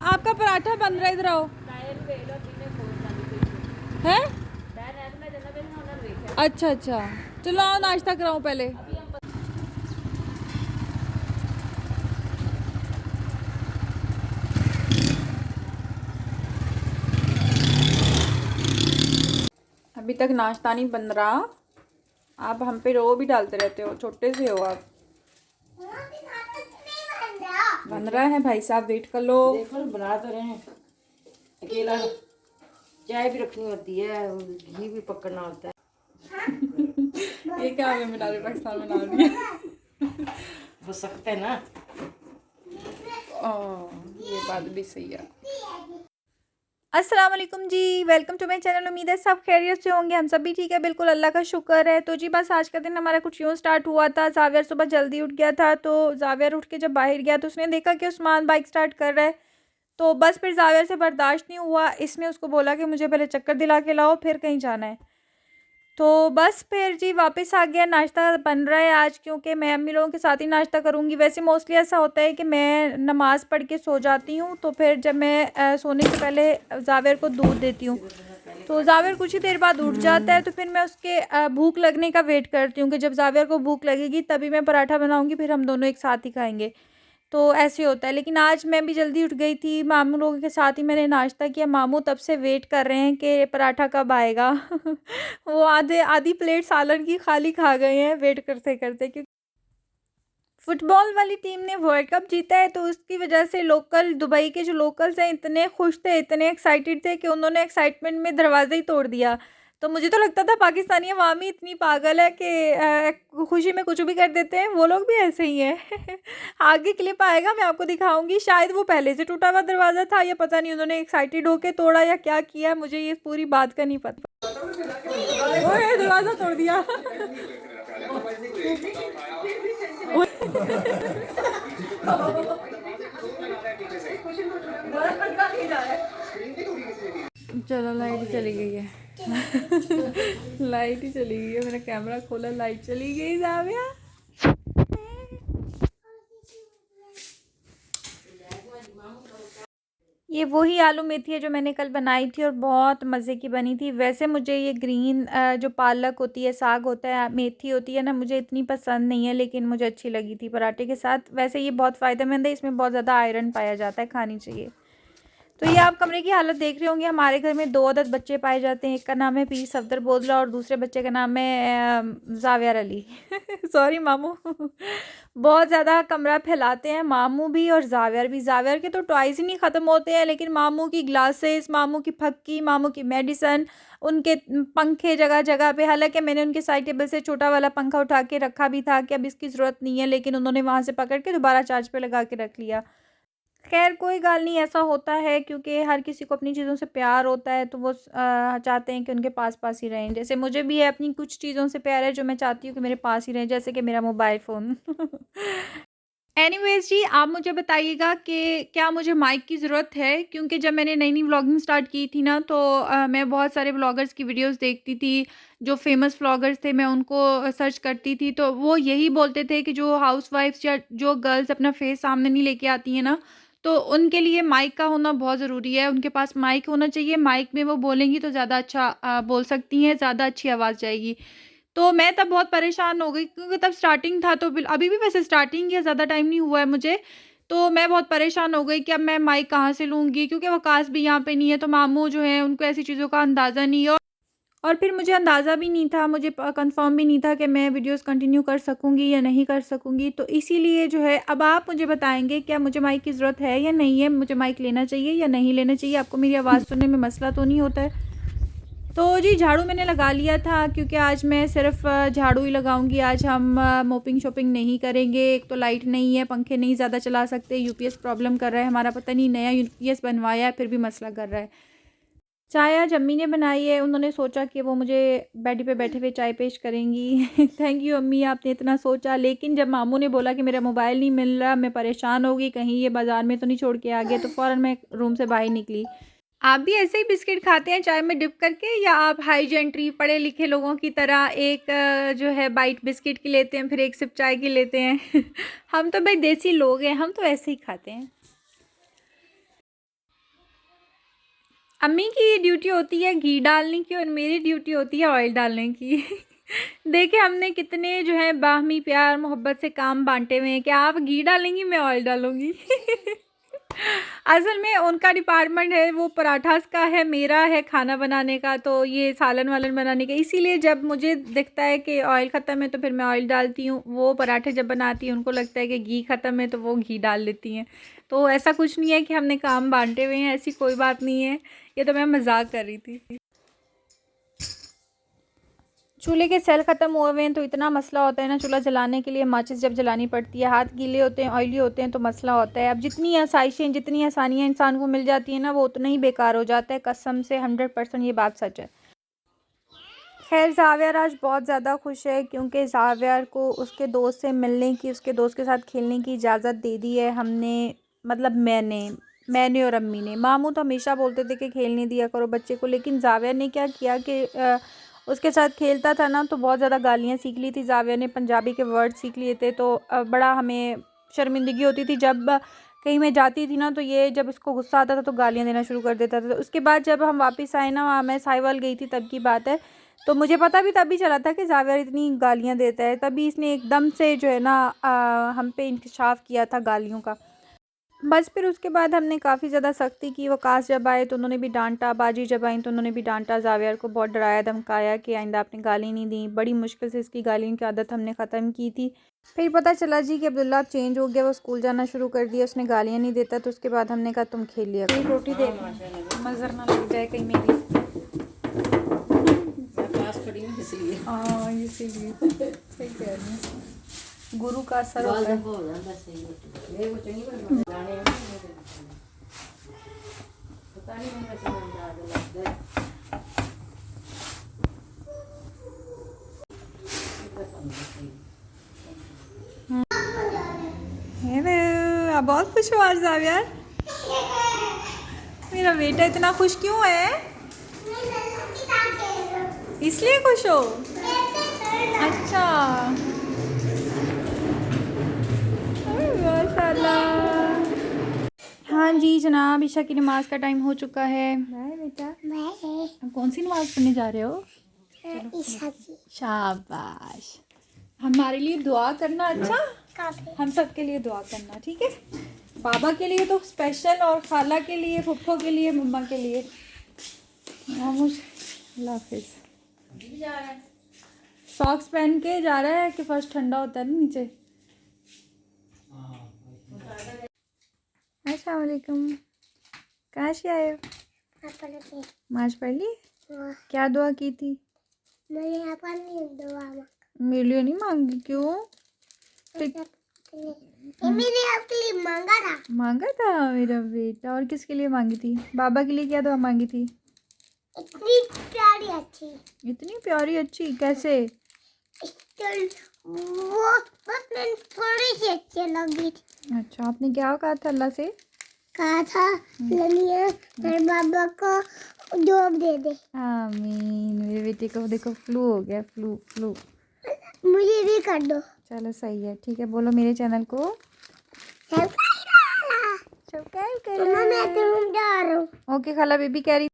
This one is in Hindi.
आपका पराठा बन रहा है, इधर आओ। है? अच्छा अच्छा, चलो आओ नाश्ता कराऊं पहले। अभी तक नाश्ता नहीं बन रहा, आप हम पे रो भी डालते रहते हो, छोटे से हो आप। बन रहा है भाई साहब, वेट कर लो। देखो बना तो रहे हैं, अकेला चाय भी रखनी होती है, घी भी पकड़ना होता है। ये क्या हमें मिला रहे, पाकिस्तान में डाल दिया। हो सकता है ना। ये बात भी सही है। अस्सलाम वालेकुम जी, वेलकम टू माय चैनल। उम्मीद है सब खैरियत से होंगे, हम सब भी ठीक है बिल्कुल, अल्लाह का शुक्र है। तो जी बस आज का दिन हमारा कुछ यूँ स्टार्ट हुआ था। जावियर सुबह जल्दी उठ गया था, तो जावियर उठ के जब बाहर गया तो उसने देखा कि उस्मान बाइक स्टार्ट कर रहा है। तो बस फिर जावियर से बर्दाश्त नहीं हुआ, इसने उसको बोला कि मुझे पहले चक्कर दिला के लाओ, फिर कहीं जाना है। तो बस फिर जी वापस आ गया। नाश्ता बन रहा है आज, क्योंकि मैं अम्मी लोगों के साथ ही नाश्ता करूँगी। वैसे मोस्टली ऐसा होता है कि मैं नमाज़ पढ़ के सो जाती हूँ, तो फिर जब मैं सोने से पहले जावेर को दूध देती हूँ, तो जावेर कुछ ही देर बाद उठ जाता है। तो फिर मैं उसके भूख लगने का वेट करती हूँ कि जब जावेर को भूख लगेगी तभी मैं पराठा बनाऊँगी, फिर हम दोनों एक साथ ही खाएँगे। तो ऐसे होता है। लेकिन आज मैं भी जल्दी उठ गई थी, मामू लोगों के साथ ही मैंने नाश्ता किया। मामू तब से वेट कर रहे हैं कि पराठा कब आएगा। वो आधी प्लेट सालन की खाली खा गए हैं वेट करते करते, क्योंकि फुटबॉल वाली टीम ने वर्ल्ड कप जीता है। तो उसकी वजह से लोकल दुबई के जो लोकल्स हैं इतने खुश थे, इतने एक्साइटेड थे कि उन्होंने एक्साइटमेंट में दरवाज़ा ही तोड़ दिया। तो मुझे तो लगता था पाकिस्तानी अवाम ही इतनी पागल है कि खुशी में कुछ भी कर देते हैं, वो लोग भी ऐसे ही हैं। आगे क्लिप आएगा, मैं आपको दिखाऊंगी। शायद वो पहले से टूटा हुआ दरवाज़ा था, या पता नहीं उन्होंने एक्साइटेड होके तोड़ा या क्या किया, मुझे ये पूरी बात का नहीं पता। ओए दरवाज़ा तोड़ दिया। चलो लाइट चली गई है। लाइट ही चली गई है, मेरा कैमरा खोला, लाइट चली गई। जाविया ये वही आलू मेथी है जो मैंने कल बनाई थी और बहुत मज़े की बनी थी। वैसे मुझे ये ग्रीन जो पालक होती है, साग होता है, मेथी होती है ना, मुझे इतनी पसंद नहीं है, लेकिन मुझे अच्छी लगी थी पराठे के साथ। वैसे ये बहुत फ़ायदेमंद है, इसमें बहुत ज़्यादा आयरन पाया जाता है, खानी चाहिए। तो ये आप कमरे की हालत देख रहे होंगे। हमारे घर में 2 अदद बच्चे पाए जाते हैं, एक का नाम है पीर सफदर बोदला और दूसरे बच्चे का नाम है जावियर अली। सॉरी मामू। बहुत ज़्यादा कमरा फैलाते हैं मामू भी और जावियर भी। जावियर के तो टॉयज़ ही नहीं ख़त्म होते हैं, लेकिन मामू की ग्लासेस, मामू की फक्की, मामू की मेडिसन, उनके पंखे जगह जगह पे। हालांकि मैंने उनके साइड टेबल से छोटा वाला पंखा उठा के रखा भी था कि अब इसकी ज़रूरत नहीं है, लेकिन उन्होंने वहाँ से पकड़ के दोबारा चार्ज पे लगा के रख लिया। खैर कोई गाल नहीं, ऐसा होता है क्योंकि हर किसी को अपनी चीज़ों से प्यार होता है, तो वो चाहते हैं कि उनके पास ही रहें। जैसे मुझे भी है, अपनी कुछ चीज़ों से प्यार है जो मैं चाहती हूँ कि मेरे पास ही रहें, जैसे कि मेरा मोबाइल फ़ोन। एनीवेज़ जी, आप मुझे बताइएगा कि क्या मुझे माइक की ज़रूरत है? क्योंकि जब मैंने नई-नई व्लॉगिंग स्टार्ट की थी ना, तो मैं बहुत सारे व्लॉगर्स की वीडियोज़ देखती थी, जो फ़ेमस व्लॉगर्स थे, मैं उनको सर्च करती थी। तो वो यही बोलते थे कि जो हाउसवाइफ्स या जो गर्ल्स अपना फेस सामने नहीं लेके आती हैं ना, तो उनके लिए माइक का होना बहुत ज़रूरी है। उनके पास माइक होना चाहिए, माइक में वो बोलेंगी तो ज़्यादा अच्छा बोल सकती हैं, ज़्यादा अच्छी आवाज़ जाएगी। तो मैं तब बहुत परेशान हो गई, क्योंकि तब स्टार्टिंग था, तो अभी भी वैसे स्टार्टिंग है, ज़्यादा टाइम नहीं हुआ है मुझे। तो मैं बहुत परेशान हो गई कि अब मैं माइक कहाँ से लूँगी, क्योंकि वकास भी यहाँ पे नहीं है, तो मामू जो हैं उनको ऐसी चीज़ों का अंदाज़ा नहीं है। और फिर मुझे अंदाज़ा भी नहीं था, मुझे कंफर्म भी नहीं था कि मैं वीडियोस कंटिन्यू कर सकूँगी या नहीं कर सकूँगी। तो इसीलिए जो है, अब आप मुझे बताएँगे क्या मुझे माइक की ज़रूरत है या नहीं है, मुझे माइक लेना चाहिए या नहीं लेना चाहिए, आपको मेरी आवाज़ सुनने में मसला तो नहीं होता है। तो जी झाड़ू मैंने लगा लिया था, क्योंकि आज मैं सिर्फ झाड़ू ही लगाऊंगी। आज हम मोपिंग शॉपिंग नहीं करेंगे। एक तो लाइट नहीं है, पंखे नहीं ज़्यादा चला सकते, यूपीएस प्रॉब्लम कर रहा है हमारा, पता नहीं नया यूपीएस बनवाया है फिर भी मसला कर रहा है। चाय आज अम्मी ने बनाई है, उन्होंने सोचा कि वो मुझे बेड पे बैठे हुए चाय पेश करेंगी। थैंक यू अम्मी, आपने इतना सोचा। लेकिन जब मामू ने बोला कि मेरा मोबाइल नहीं मिल रहा, मैं परेशान हो गई, कहीं ये बाज़ार में तो नहीं छोड़ के आ गए, तो फ़ौरन मैं रूम से बाहर निकली। आप भी ऐसे ही बिस्किट खाते हैं चाय में डिप करके, या आप हाई जेंट्री पढ़े लिखे लोगों की तरह एक जो है बाइट बिस्किट की लेते हैं, फिर एक सिप चाय की लेते हैं? हम तो भाई देसी लोग हैं, हम तो ऐसे ही खाते हैं। अम्मी की ड्यूटी होती है घी डालने की और मेरी ड्यूटी होती है ऑयल डालने की। देखिए हमने कितने जो है बाहमी प्यार मोहब्बत से काम बांटे हुए हैं कि आप घी डालेंगी, मैं ऑयल डालूंगी। असल में उनका डिपार्टमेंट है वो पराठास का है, मेरा है खाना बनाने का, तो ये सालन वालन बनाने का। इसीलिए जब मुझे दिखता है कि ऑयल ख़त्म है तो फिर मैं ऑयल डालती हूँ, वो पराठे जब बनाती हैं उनको लगता है कि घी ख़त्म है तो वो घी डाल लेती हैं। तो ऐसा कुछ नहीं है कि हमने काम बांटे हुए हैं, ऐसी कोई बात नहीं है। ये तो मैं मजाक कर रही थी। चूल्हे के सेल ख़त्म हुए हुए हैं तो इतना मसला होता है ना, चूल्हा जलाने के लिए माचिस जब जलानी पड़ती है, हाथ गीले होते हैं, ऑयली होते हैं तो मसला होता है। अब जितनी आसाइशें जितनी आसानियाँ इंसान को मिल जाती हैं ना, वो उतना ही बेकार हो जाता है। कसम से 100% ये बात सच है। खैर ज़ावियर आज बहुत ज़्यादा खुश है क्योंकि ज़ावियर को उसके दोस्त से मिलने की, उसके दोस्त के साथ खेलने की इजाज़त दे दी है हमने, मतलब मैंने और अम्मी ने। मामू तो हमेशा बोलते थे कि खेलने दिया करो बच्चे को, लेकिन ज़ावियर ने क्या किया कि उसके साथ खेलता था ना तो बहुत ज़्यादा गालियाँ सीख ली थी ज़ावियर ने, पंजाबी के वर्ड सीख लिए थे। तो बड़ा हमें शर्मिंदगी होती थी जब कहीं मैं जाती थी ना, तो ये जब इसको गुस्सा आता था तो गालियाँ देना शुरू कर देता था। तो उसके बाद जब हम वापस आए ना, वहाँ मैं साहिवाल गई थी तब की बात है, तो मुझे पता भी तभी चला था कि ज़ावियर इतनी गालियाँ देता है। तभी इसने एकदम से जो है ना हम पे इंकशाफ किया था गालियों का। बस फिर उसके बाद हमने काफ़ी ज़्यादा सख्ती की। वकास जब आए तो उन्होंने भी डांटा, बाजी जब आई तो उन्होंने भी डांटा, ज़ावियर को बहुत डराया धमकाया कि आइंदा आपने गाली नहीं दी। बड़ी मुश्किल से इसकी गालियों की आदत हमने ख़त्म की थी। फिर पता चला जी कि अब्दुल्ला अब चेंज हो गया, वो स्कूल जाना शुरू कर दिया, उसने गालियाँ नहीं देता। तो उसके बाद हमने कहा तुम खेल लिया करो। रोटी दे नज़र ना लग जाए कहीं मेरी। इसलिए हाँ इसीलिए सही कह रही हूँ, गुरु का असर होता है। हेलो, आप बहुत खुश हो आज ज़ावियर? मेरा बेटा इतना खुश क्यों है? इसलिए खुश हो? अच्छा माशाल्लाह। हाँ जी जनाब, ईशा की नमाज का टाइम हो चुका है। बाय बेटा। आप कौन सी नमाज पढ़ने जा रहे हो? ईशा की। शाबाश, हमारे लिए दुआ करना। अच्छा हम सब के लिए दुआ करना, ठीक है? बाबा के लिए तो स्पेशल, और खाला के लिए, फुफ्फो के लिए, मम्मा के लिए। अल्लाह हाफिज़। सॉक्स पहन के जा रहा है कि फर्स्ट ठंडा होता है ना नीचे। अस्सलाम वालेकुम, कहाँ से आए हो? नमाज पढ़ ली? क्या दुआ की थी? मेरे लिए नहीं मांगी, क्यों? मैंने आपके लिए मांगा था मेरा बेटा। और किसके लिए मांगी थी? बाबा के लिए क्या दुआ मांगी थी? इतनी प्यारी अच्छी। इतनी प्यारी अच्छी कैसे? वो थोड़ी सी अच्छी लगी थी। अच्छा आपने क्या कहा था अल्लाह से? कहा था लमिया मेरे बाबा को जॉब दे दे। आमीन। मेरे बेटे को देखो फ्लू हो गया, फ्लू। मुझे भी कर दो। चलो सही है, ठीक है। बोलो मेरे चैनल को सब्सक्राइब सब्सक्राइब करो। मैं तुम जा रहा हूँ। ओके खाला बेबी कह रही